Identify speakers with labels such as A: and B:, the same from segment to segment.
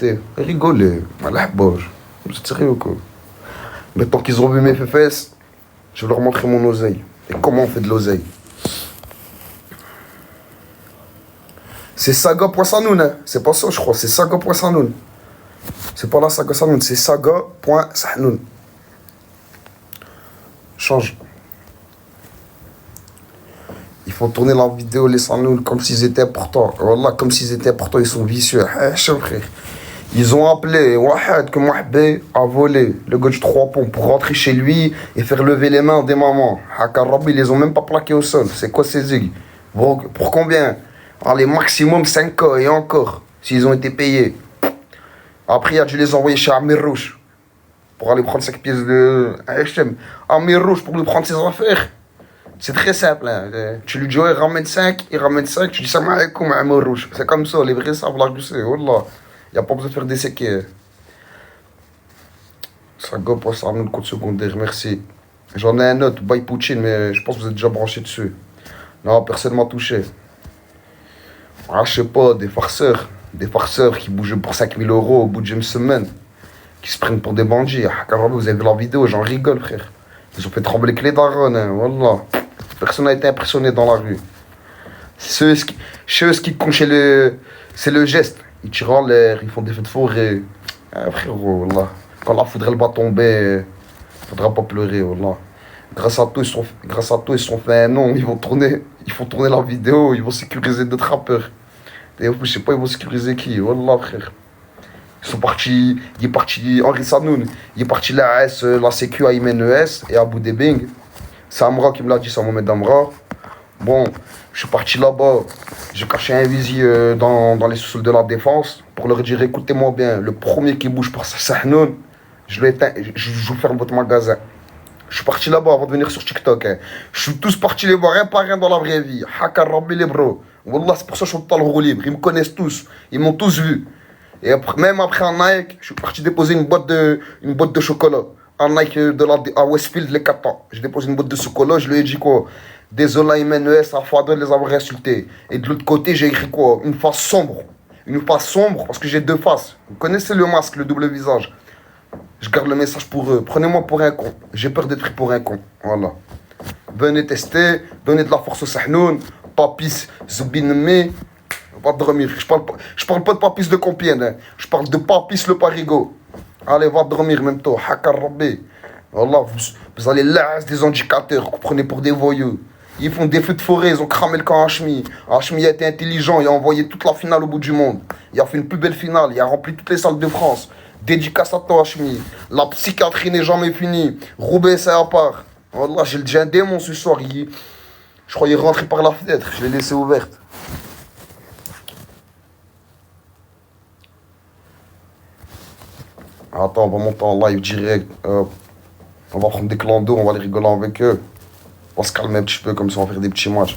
A: capté. Rigoler. Voilà, bon. Vous êtes sérieux ou quoi? Maintenant qu'ils ont vu mes fesses, je vais leur montrer mon oseille. Et comment on fait de l'oseille. C'est saga.sanoun, hein. C'est pas ça, je crois. C'est saga.sanoun. C'est pas la saga Sanoun, c'est saga.sanoun. Change. Ils font tourner la vidéo, les Sanoun, comme s'ils étaient importants. Wallah, comme s'ils étaient importants, ils sont vicieux. Frère. Ils ont appelé Wahed que Mohbé a volé le gars du 3 ponts pour rentrer chez lui et faire lever les mains des mamans. Hakar Rabbi, ils les ont même pas plaqués au sol. C'est quoi ces zigs? Pour combien? Allez, maximum 5 ans et encore, s'ils ont été payés. Après, il a dû les envoyer chez Amir Rouge pour aller prendre 5 pièces de HM. Amir Rouge pour lui prendre ses affaires. C'est très simple. Hein. Tu lui dis, ouais, ramène 5, il ramène 5. Tu dis, salam alaikum, Amir Rouge. C'est comme ça, les vrais savent l'argusser. Wallah. Il n'y a pas besoin de faire des séquelles. Ça go pour ça, un code secondaire, merci. J'en ai un autre, by Poutine, mais je pense que vous êtes déjà branché dessus. Non, personne ne m'a touché. Ah, je sais pas, des farceurs. Des farceurs qui bougent pour 5000 euros au bout d'une semaine. Qui se prennent pour des bandits. Ah, carrément, vous avez vu leur vidéo, j'en rigole, frère. Ils ont fait trembler que les darons, hein, wallah. Personne n'a été impressionné dans la rue. Ceux qui comptent chez le... C'est le geste. Ils tirent en l'air, ils font des feux de forêt. Ah, frérot, wallah. Quand la foudre elle va tomber, faudra pas pleurer, wallah. Grâce à tout, ils se sont fait un nom. Ils font tourner la vidéo, ils vont sécuriser d'autres rappeurs. Et je sais pas, ils vont sécuriser qui, wallah, frère. Il est parti Henri Sanoun, il est parti la AS, la Sécu à IMNES et à Boudébing. C'est Amra qui me l'a dit, c'est Mohamed Amra. Bon, je suis parti là-bas, j'ai caché un visu dans les sous-sols de la défense pour leur dire écoutez-moi bien, le premier qui bouge pour Sahnoun, je vous ferme votre magasin. Je suis parti là-bas avant de venir sur TikTok. Hein. Je suis tous partis les voir un par un dans la vraie vie. Hakar Rabbi les bros. Wallah, c'est pour ça que je suis dans le roue libre. Ils me connaissent tous, ils m'ont tous vu. Et après, même après en Nike, je suis parti déposer une boîte de chocolat. En Nike à Westfield, les 4 ans. J'ai déposé une boîte de chocolat, je lui ai dit quoi? Désolé à MNES, à Fadel de les avoir insultés. Et de l'autre côté, j'ai écrit quoi? Une face sombre. Une face sombre parce que j'ai deux faces. Vous connaissez le masque, le double visage. Je garde le message pour eux. Prenez-moi pour un con. J'ai peur d'être pris pour un con. Voilà. Venez tester, donnez de la force au Sahnoun. Papis, Zubinme. Va dormir. Je parle pas de Papis de Compiègne. Hein. Je parle de Papis le Parigo. Allez, va dormir même toi. Hakar Rabbi. Voilà, vous allez là, des indicateurs que vous prenez pour des voyous. Ils font des feux de forêt, ils ont cramé le camp Hachmi. Hachmi a été intelligent, il a envoyé toute la finale au bout du monde. Il a fait une plus belle finale, il a rempli toutes les salles de France. Dédicace à toi Hachmi. La psychiatrie n'est jamais finie. Roubaix, c'est à part. Voilà, j'ai un démon ce soir. Je croyais rentrer par la fenêtre, je l'ai laissé ouverte. Attends, on va monter en live direct. On va prendre des clans d'eau, on va aller rigoler avec eux. On va se calmer un petit peu, comme ça on va faire des petits matchs.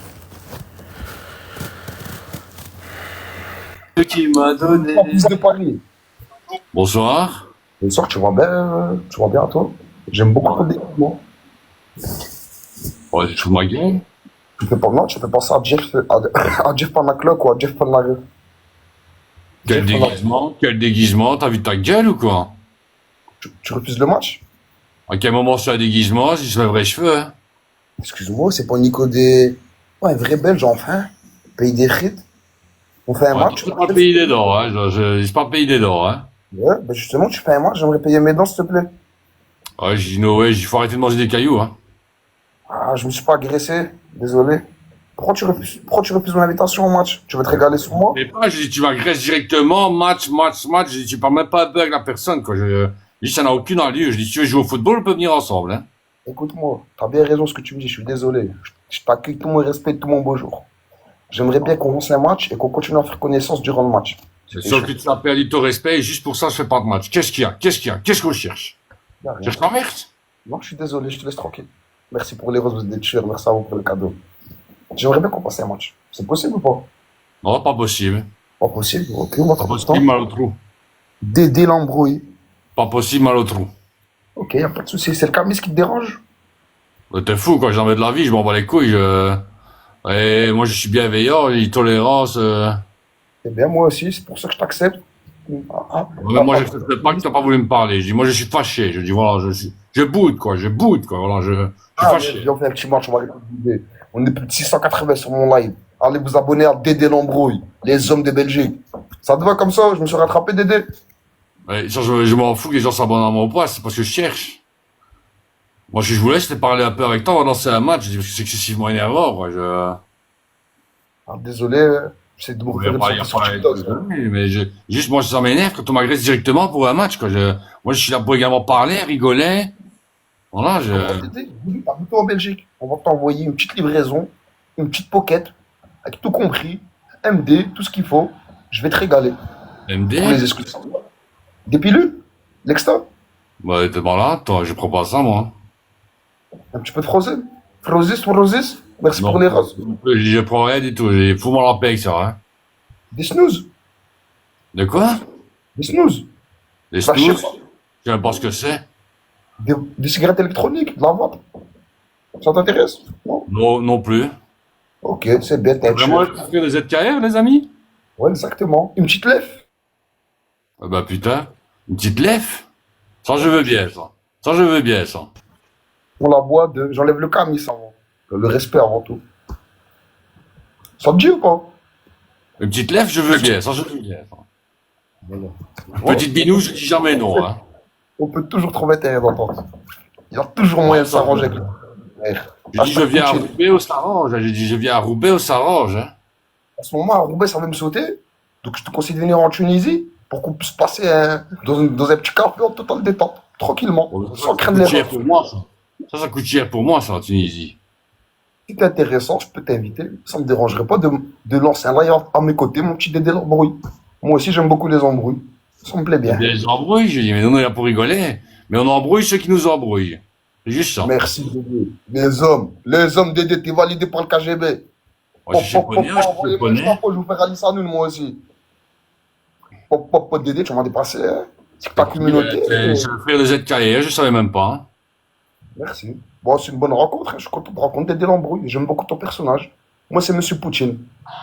B: Qui m'a donné.
A: Papis de Paris.
B: Bonsoir.
A: Bonsoir, tu vas bien toi? J'aime beaucoup le déguisement.
B: Ouais, tu fous de ma gueule.
A: Tu fais penser à Jeff Panaclock ou à Jeff Panaclock.
B: Quel déguisement? T'as vu ta gueule ou quoi?
A: Tu refuses le match?
B: À quel moment c'est un déguisement si je lèverais les cheveux, hein?
A: Excuse-moi, c'est pas Nico des... Ouais, un vrai belge enfin. Pays des frites. On fait un match.
B: C'est pas pays des dents, hein. C'est pas pays des dents, hein.
A: Ouais, bah justement, tu fais un match, j'aimerais payer mes dents, s'il te plaît.
B: Ouais, j'ai dit no way, il faut arrêter de manger des cailloux, hein.
A: Ah, je me suis pas agressé, désolé. Pourquoi tu refuses mon invitation au match? Tu veux te régaler sur moi?
B: Mais pas, j'ai dit tu m'agresses directement, match. J'ai dit tu parles même pas un peu avec la personne, quoi. J'ai dit ça n'a aucune allure. Je dis si tu veux jouer au football, on peut venir ensemble, hein.
A: Écoute-moi, t'as bien raison ce que tu me dis, je suis désolé. Je t'accueille tout mon respect, tout mon beau jour. J'aimerais bien qu'on lance un match et qu'on continue à faire connaissance durant le match.
B: C'est sûr que tu as perdu ton respect et juste pour ça je fais pas de match. Qu'est-ce qu'il y a? Qu'est-ce qu'on cherche? Cherche la merde?
A: Non, je suis désolé, je te laisse tranquille. Merci pour les roses, vous êtes chers, merci à vous pour le cadeau. J'aimerais bien qu'on passe un match. C'est possible ou pas?
B: Non, pas possible.
A: Pas possible, ok, on va
B: Pas
A: trouver le
B: possible, mal au trou.
A: Dédé l'embrouille.
B: Pas possible, mal au trou.
A: Ok, y a pas de souci. C'est le camis qui te dérange?
B: T'es fou, quand j'en mets de la vie, je m'en bats les couilles. Et moi, je suis bienveillant, j'ai tolérance.
A: Eh bien, moi aussi, c'est pour ça que je t'accepte.
B: Ouais, mais moi, j'accepte pas que t'as pas voulu me parler. Je dis, moi, je suis fâché. Je dis, voilà, je boude, quoi. Je boude, quoi. Voilà, je suis fâché.
A: Viens, on fait un petit match, on va les couper. On est plus de 680 sur mon live. Allez vous abonner à Dédé l'embrouille, les hommes de Belgique. Ça te va comme ça? Je me suis rattrapé, Dédé.
B: Ouais, ça, je m'en fous que les gens s'abonnent à mon poids, c'est parce que je cherche. Moi, si je voulais, c'était parler un peu avec toi, on va lancer un match, je dis, parce que c'est excessivement énervant, quoi.
A: Désolé, j'essaie de me
B: Il y a
A: refaire
B: pas, il y a
A: sur
B: pas,
A: TikTok.
B: mais juste, moi, ça m'énerve quand on m'agresse directement pour un match, quoi. Moi, je suis là pour également parler, rigoler. Voilà,
A: Dédé, t'as goûté en Belgique. On va t'envoyer une petite livraison, une petite pocket, avec tout compris, MD, tout ce qu'il faut. Je vais te régaler. Pour les
B: MD?
A: exclus. Des pilules? L'extra?
B: Bah, t'es pas là, toi, je prends pas ça, moi.
A: Un petit peu de Frozen? Frozen? Merci
B: Non,
A: pour les roses.
B: je prends rien du tout, fous-moi la paix avec ça, hein.
A: Des snooze?
B: De quoi?
A: Des snooze?
B: Des
A: Bah, je sais
B: snooze?
A: pas.
B: Je sais pas ce que c'est.
A: Des cigarettes électroniques, de la vape. Ça t'intéresse? Non?
B: Non, non plus.
A: Ok, c'est bête, t'es un
B: Vraiment,
A: chef.
B: le de ZKR, les amis?
A: Ouais, exactement. Une petite lèvre.
B: Ah bah putain, une petite lèvre. Ça, je veux bien, ça. Ça, je veux bien, ça.
A: On la boit de. J'enlève le camis avant. Le respect avant tout. Ça te dit ou pas?
B: Une petite lèvre, je veux bien. Ça, je veux bien. Ça.
A: Voilà.
B: Petite binou, je dis jamais non, hein.
A: On peut toujours trouver terrain d'entente. Il y a toujours moyen de s'arranger avec le frère.
B: Je dis, je viens à Roubaix, au s'arrange. J'ai dit, je viens à Roubaix, au s'arrange, hein.
A: À ce moment, à Roubaix, ça va me sauter. Donc, je te conseille de venir en Tunisie pour qu'on puisse passer dans un petit café en totale détente, tranquillement, sans craindre
B: Ça coûte cher
A: l'erreur.
B: pour moi, ça. Ça coûte cher pour moi, ça, en Tunisie.
A: Si t'es intéressant, je peux t'inviter. Ça me dérangerait pas de lancer un live à mes côtés, mon petit Dédé l'embrouille. Moi aussi, j'aime beaucoup les embrouilles. Ça me plaît bien.
B: Des embrouilles, je dis, mais nous, on est là pour rigoler. Mais on embrouille ceux qui nous embrouillent. C'est juste ça.
A: Merci, Dédé. Les hommes, Dédé, t'es validé par le KGB.
B: Moi, je suis japonais, je suis japonais.
A: Je vais vous faire Alice Hanoun, moi aussi. Pop, Dédé, tu m'as dépassé. Hein. C'est que ta communauté.
B: C'est le frère de ZKR, je savais même pas. Hein.
A: Merci. Bon, c'est une bonne rencontre. Hein. Je suis content de rencontrer Dédé l'embrouille. J'aime beaucoup ton personnage. Moi, c'est Monsieur Poutine.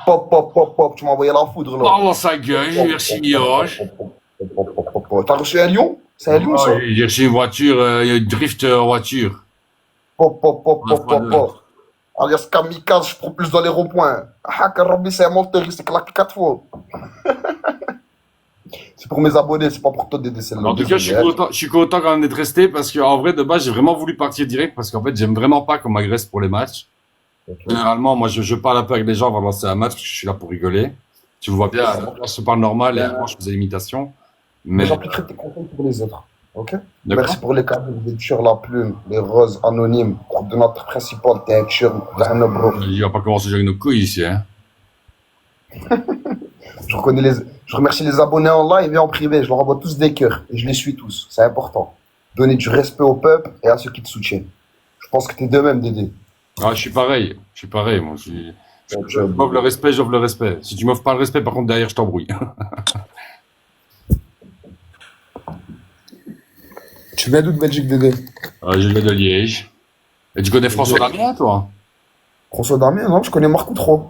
A: Pop. Tu m'as envoyé la foudre, là.
B: Oh, dans sa gueule, j'ai reçu une Yoche.
A: T'as reçu un lion? C'est un lion, ça?
B: J'ai reçu une voiture, une drift en voiture.
A: Pop. Alias kamikaze, je propulse dans les ronds-points. Ah, Karambi, c'est un menteur, il s'est claqué 4 fois. C'est pour mes abonnés, c'est pas pour toi, Dédé.
B: En tout cas, je suis content quand même d'être resté parce qu'en vrai, de base, j'ai vraiment voulu partir direct parce qu'en fait, j'aime vraiment pas qu'on m'agresse pour les matchs.
A: Okay.
B: Généralement, moi, je parle un peu avec les gens avant de lancer un match parce que je suis là pour rigoler. Tu me vois bien, là, je parle normal et avant, je faisais l'imitation. Mais
A: j'appliquerai tes conseils pour les autres. Ok?
B: D'accord.
A: Merci pour les cadeaux, les tueurs, la plume, les roses anonymes, coordonnateur principal, t'es un tueur, bro.
B: Il va pas commencer à jouer nos couilles ici, hein.
A: Je remercie les abonnés en live et en privé. Je leur envoie tous des cœurs et je les suis tous. C'est important. Donner du respect au peuple et à ceux qui te soutiennent. Je pense que t'es de même, Dédé.
B: Ah, je suis pareil. Moi, j'offre le respect, j'offre le respect. Si tu m'offres pas le respect, par contre, derrière, je t'embrouille.
A: Tu viens d'où de Belgique, Dédé?
B: Je viens de Liège. Et tu connais François Damien, toi?
A: François Damien, non, je connais Marc Outreau.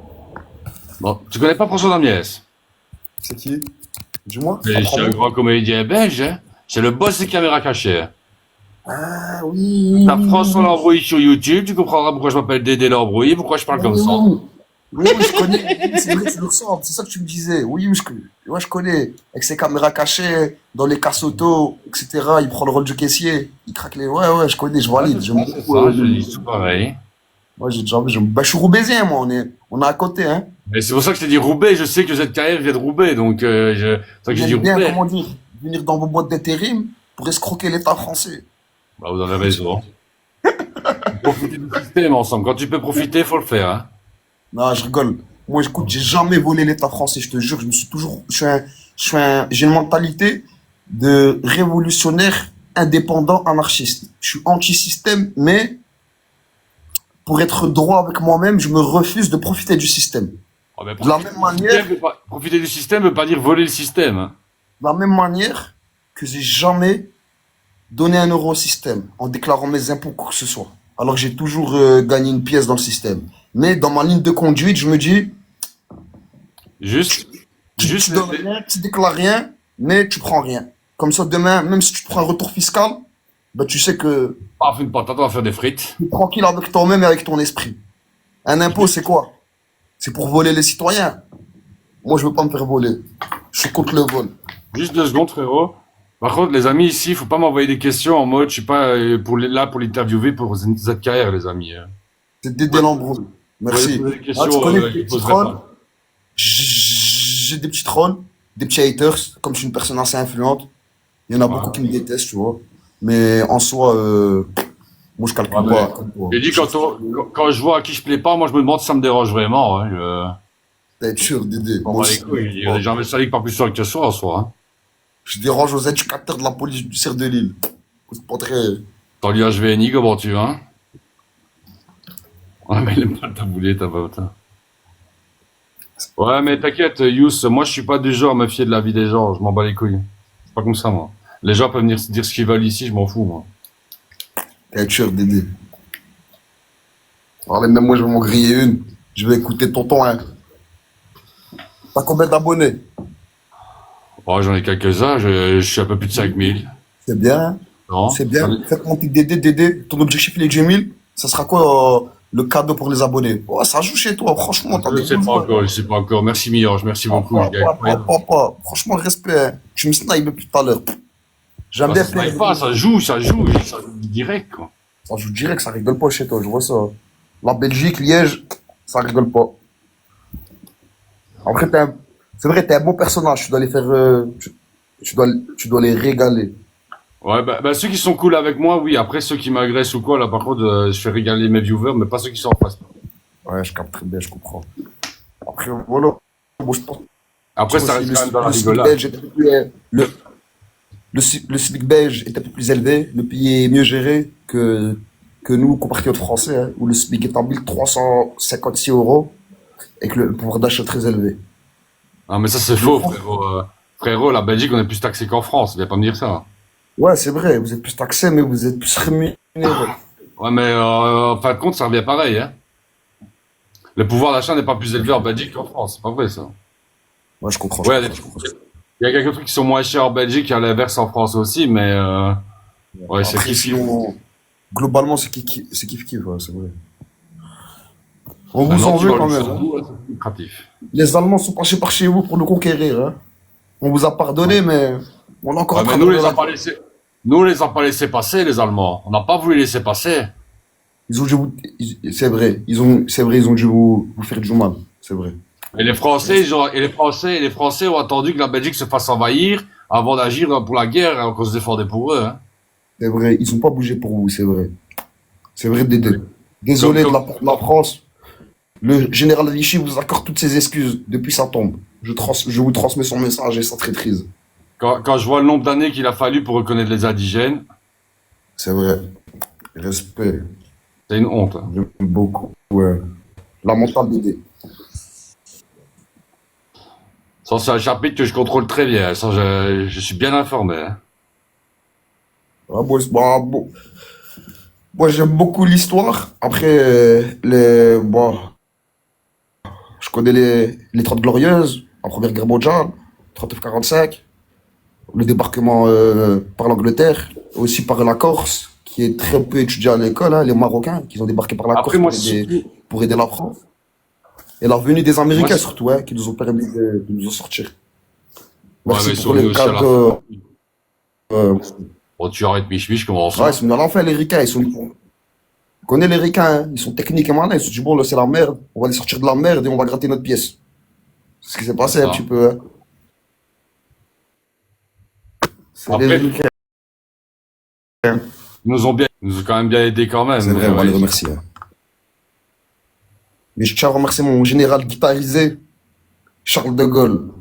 B: Bon, tu connais pas François Damiès?
A: C'est qui? Dis-moi.
B: C'est un grand comédien belge, hein. C'est le boss des caméras cachées.
A: Ah oui.
B: T'as François l'embrouille sur YouTube, tu comprendras pourquoi je m'appelle Dédé l'embrouille, pourquoi je parle comme ça.
A: Oui, je connais. C'est vrai, tu le ressens. C'est ça que tu me disais. Oui, je connais. Avec ses caméras cachées, dans les casses auto, etc. Il prend le rôle du caissier. Il craque les. Ouais, je connais, je valide.
B: C'est ça, je dis tout pareil.
A: Moi, j'ai déjà vu. Je suis roubaisien, moi. On est à côté, hein.
B: Mais c'est pour ça que je t'ai dit Roubaix, je sais que cette carrière vient de Roubaix, donc c'est pour ça que j'ai dit
A: bien,
B: Roubaix.
A: comment dire, venir dans vos boîtes d'intérim pour escroquer l'État français.
B: Bah, vous avez raison. Profiter du système ensemble. Quand tu peux profiter, faut le faire, hein.
A: Non, je rigole. Moi, écoute, j'ai jamais volé l'État français, je te jure. J'ai une mentalité de révolutionnaire, indépendant, anarchiste. Je suis anti-système, mais pour être droit avec moi-même, je me refuse de profiter du système.
B: Oh,
A: De la même manière,
B: profiter du système veut pas dire voler le système, hein.
A: de la même manière que j'ai jamais donné 1 euro au système en déclarant mes impôts, quoi que ce soit. Alors que j'ai toujours gagné une pièce dans le système. Mais dans ma ligne de conduite, je me dis,
B: Juste
A: tu donnes rien, tu déclares rien, mais tu prends rien. Comme ça, demain, même si tu prends un retour fiscal, bah, tu sais que
B: Paf, une patate, on va faire des frites.
A: tu es tranquille avec toi-même et avec ton esprit. Un impôt, c'est quoi? C'est pour voler les citoyens. Moi, je veux pas me faire voler. Je suis contre le vol.
B: Juste 2 secondes, frérot. Par contre, les amis, ici, faut pas m'envoyer des questions en mode, je suis pas là pour l'interviewer pour ZKR, les amis.
A: C'est Dédé Lambron.
B: Vous pouvez
A: Merci.
B: poser des
A: Ah, tu
B: questions
A: connais
B: qui
A: les petits
B: poseraient
A: trolls?
B: pas.
A: J'ai des petits trolls, des petits haters. Comme je suis une personne assez influente, il y en a beaucoup
B: Ouais.
A: qui me détestent, tu vois. Mais en soi, moi, je
B: Ouais,
A: calcule
B: mais
A: pas comme toi.
B: j'ai dit quand je vois à qui je plais pas, moi je me demande si ça me dérange vraiment. Hein.
A: T'es sûr, Dédé.
B: On
A: Moi
B: va les
A: aussi.
B: couilles. Il y a des gens métalliques pas plus sûrs que soi en soi. Hein.
A: Je dérange aux éducateurs de la police du Cerf de Lille. C'est pas très.
B: T'en lis HVNI, comment tu hein? Ouais, mais il aime pas ta boulette, ta botte. Ouais, mais t'inquiète, Yous, moi je suis pas du genre à me fier de la vie des gens, je m'en bats les couilles. C'est pas comme ça, moi. Les gens peuvent venir dire ce qu'ils veulent ici, je m'en fous, moi.
A: T'es sûr, Dédé. Allez, même moi, je vais m'en griller une. Je vais écouter tonton, hein. T'as combien d'abonnés?
B: Ouais, j'en ai quelques-uns, je suis un peu plus de 5000.
A: C'est bien.
B: Non?
A: C'est bien. Faites monter Dédé. Ton objectif, il est 10 000. Ça sera quoi le cadeau pour les abonnés? Ouais, ça joue chez toi. Franchement, t'as
B: Je
A: des
B: sais
A: bons
B: pas
A: joueurs.
B: encore, je sais pas encore. Merci Miange, merci beaucoup. Je gagne pas.
A: Franchement, respect, hein. Tu me snipes depuis tout à l'heure. J'aime bien
B: Ça se
A: faire.
B: live pas, ça joue direct, quoi.
A: Ça joue direct, ça rigole pas chez toi. Je vois ça. La Belgique, Liège, ça rigole pas. Après, c'est vrai, t'es un bon personnage. Tu dois les faire. Tu dois les régaler.
B: Ouais, bah, ceux qui sont cool avec moi, oui. Après, ceux qui m'agressent ou quoi, là, par contre, je fais régaler mes viewers, mais pas ceux qui sont en face.
A: Ouais, je capte très bien, je comprends. Après, voilà. Bon, je pense
B: Après, ça
A: aussi
B: reste quand même dans la
A: le SMIC
B: rigolade.
A: belge est un peu plus, le SMIC belge est un peu plus élevé, le pays est mieux géré que nous, compatriotes français, hein, où le SMIC est en 1356 euros et que le pouvoir d'achat est très élevé.
B: Ah, mais ça, c'est
A: Je
B: faux,
A: pense.
B: frérot. Frérot, la Belgique, on est plus taxé qu'en France. Viens pas me dire ça.
A: Ouais, c'est vrai, vous êtes plus taxé, mais vous êtes plus rémunéré.
B: Ouais, mais en fin de compte, ça revient pareil, hein. Le pouvoir d'achat n'est pas plus élevé en Belgique qu'en France. C'est pas vrai, ça.
A: Ouais, je comprends, je
B: Ouais,
A: comprends, je comprends.
B: il y a quelques trucs qui sont moins chers en Belgique et à l'inverse en France aussi, mais ouais, c'est
A: Après,
B: kiff.
A: si on... Globalement, c'est kiff-kiff, ouais, c'est vrai. On vous
B: Maintenant,
A: en
B: tu
A: veut
B: vas au
A: quand même, hein.
B: Luxembourg, ouais, c'est lucratif.
A: Les Allemands sont passés par chez vous pour nous conquérir, hein. On vous a pardonné, mais on est encore
B: Ouais,
A: en
B: mais
A: train de
B: nous, les a
A: regarder.
B: pas laissés. Nous, les a pas laissé passer, les Allemands. On n'a pas voulu laisser passer.
A: Ils ont dû vous... C'est vrai, c'est vrai, ils ont dû vous faire du mal, c'est vrai.
B: Et les Français, les Français ont attendu que la Belgique se fasse envahir avant d'agir pour la guerre, alors qu'on se défendait pour eux, hein.
A: C'est vrai, ils ont pas bougé pour vous, c'est vrai. C'est vrai, Dédé. Désolé
B: Comme,
A: de la France. Le général Vichy vous accorde toutes ses excuses depuis sa tombe. Je vous transmets son message et sa traîtrise.
B: quand je vois le nombre d'années qu'il a fallu pour reconnaître les indigènes,
A: C'est vrai. Respect.
B: c'est une honte, hein.
A: J'aime beaucoup. Ouais. La mentale Dédé.
B: Ça, c'est un chapitre que je contrôle très bien. Ça, je suis bien informé, hein.
A: Ah, bon. Moi, j'aime beaucoup l'histoire. Après, je connais les 30 Glorieuses, la Première Guerre mondiale, 39-45, le débarquement par l'Angleterre, aussi par la Corse, qui est très peu étudié à l'école, hein, les Marocains, qui ont débarqué par la
B: Après,
A: Corse
B: moi, surtout,
A: pour aider la France. Et la venue des
B: moi,
A: Américains, surtout, hein, qui nous ont permis de nous en sortir.
B: ouais, mais
A: Merci
B: ils sont
A: pour
B: venus
A: les
B: aussi à la fin.
A: cadeaux. Euh,
B: Bon, tu arrêtes Mich comment
A: ouais, ils
B: ça?
A: sont venus à l'enfer, les Ricains. On connaît les Ricains, hein, ils sont techniques et malins. Ils se sont dit, bon, là, c'est la merde. On va les sortir de la merde et on va gratter notre pièce. C'est ce qui s'est passé un
B: Ça.
A: petit peu, hein. C'est les
B: Après,
A: Ricains.
B: ils nous ont quand même bien aidés quand même.
A: C'est vrai, on va les remercier, hein. Mais je tiens à remercier mon général guitarisé, Charles de Gaulle.